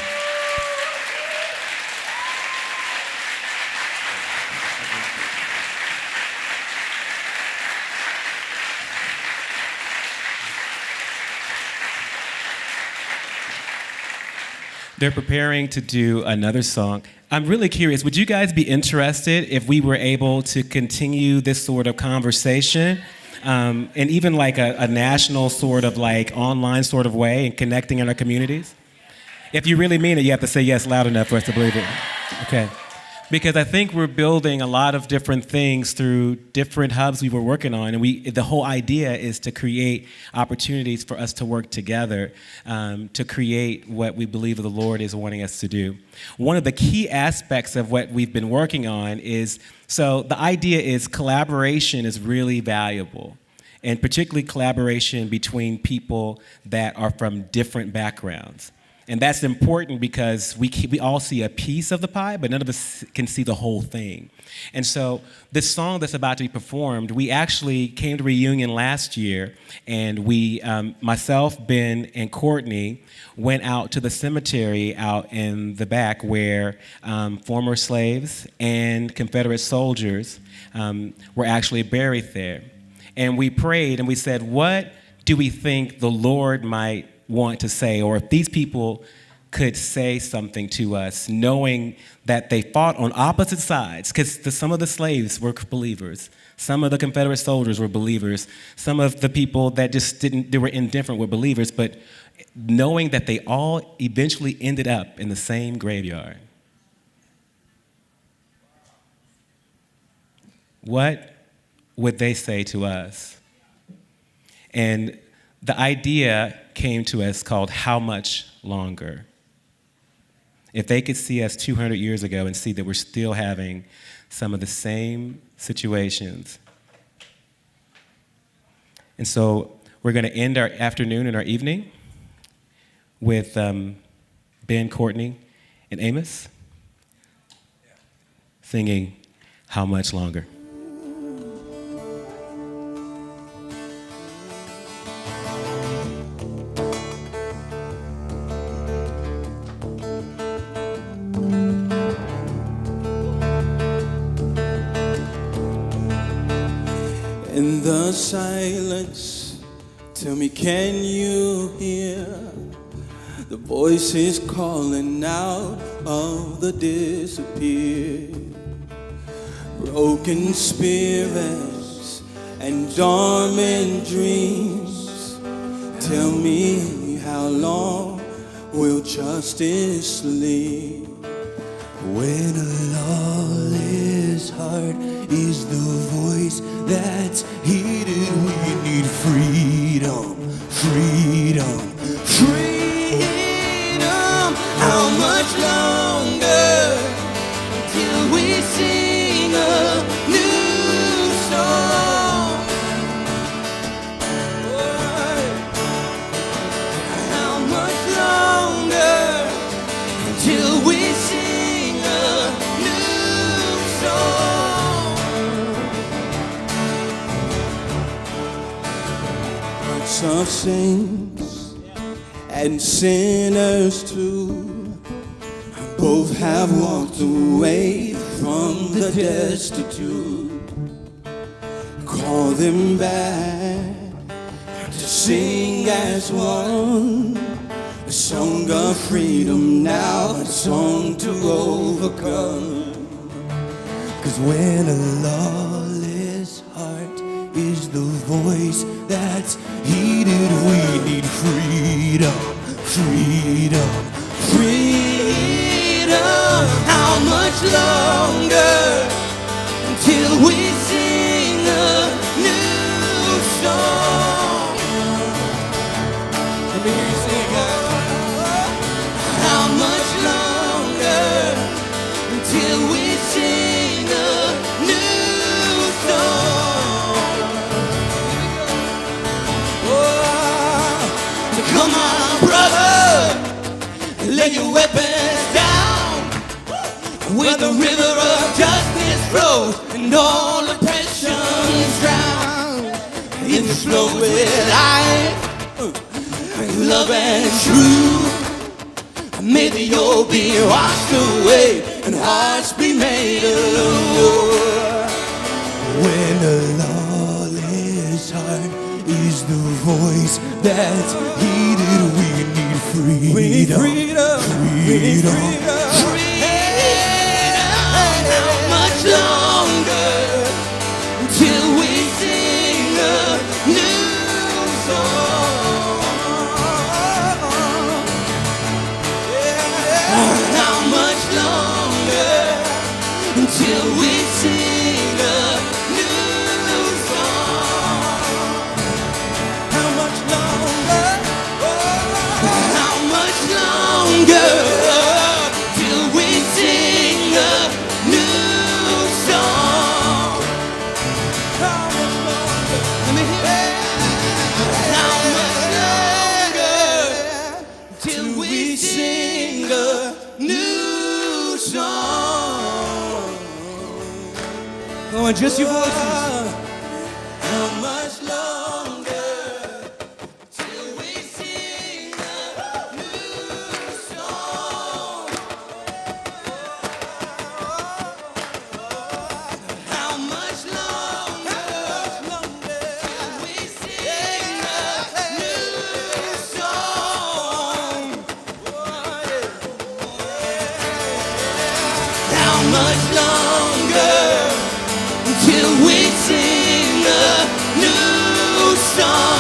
They're preparing to do another song. I'm really curious, would you guys be interested if we were able to continue this sort of conversation and even like a national sort of like online sort of way and connecting in our communities? If you really mean it, you have to say yes loud enough for us to believe it. Okay. Because I think we're building a lot of different things through different hubs we were working on, and the whole idea is to create opportunities for us to work together to create what we believe the Lord is wanting us to do. One of the key aspects of what we've been working on is, so the idea is collaboration is really valuable, and particularly collaboration between people that are from different backgrounds. And that's important because we all see a piece of the pie, but none of us can see the whole thing. And so this song that's about to be performed, we actually came to reunion last year, and we, myself, Ben, and Courtney went out to the cemetery out in the back where former slaves and Confederate soldiers were actually buried there. And we prayed and we said, what do we think the Lord might want to say, or if these people could say something to us, knowing that they fought on opposite sides, because some of the slaves were believers, some of the Confederate soldiers were believers, some of the people that just they were indifferent were believers, but knowing that they all eventually ended up in the same graveyard. What would they say to us? And the idea came to us called How Much Longer? If they could see us 200 years ago and see that we're still having some of the same situations. And so we're going to end our afternoon and our evening with Ben, Courtney, and Amos singing How Much Longer? In the silence, tell me, can you hear the voices calling out of the disappeared? Broken spirits and dormant dreams. Tell me, how long will justice sleep? When a lawless heart is the voice that's heeded, we need freedom, freedom, freedom. How much longer till we sing a new song? How much longer until we sing a new song? Hearts of saints and sinners too, both have walked away from the destitute. Call them back to sing as one, a song of freedom now, a song to overcome. 'Cause when a lawless heart is the voice that's heeded, we need freedom, freedom, freedom. How much longer until we sing a new song? Let me hear you sing it. lay your weapons down, where the river of justice flows and all oppressions drown in the flow with life, love and truth. May the old be washed away and hearts be made anew. When a lawless heart is the voice that's heeded, we need freedom. We need freedom. Freedom. How much longer till we sing a new song? How much longer until we sing a new song? How much longer? How much longer till we sing a new song? How much longer? Let me hear it. How much longer till we sing a new song? Go on, just your voices. How much longer till we sing a new song? How much longer till we sing a new song? How much longer until we sing a new song?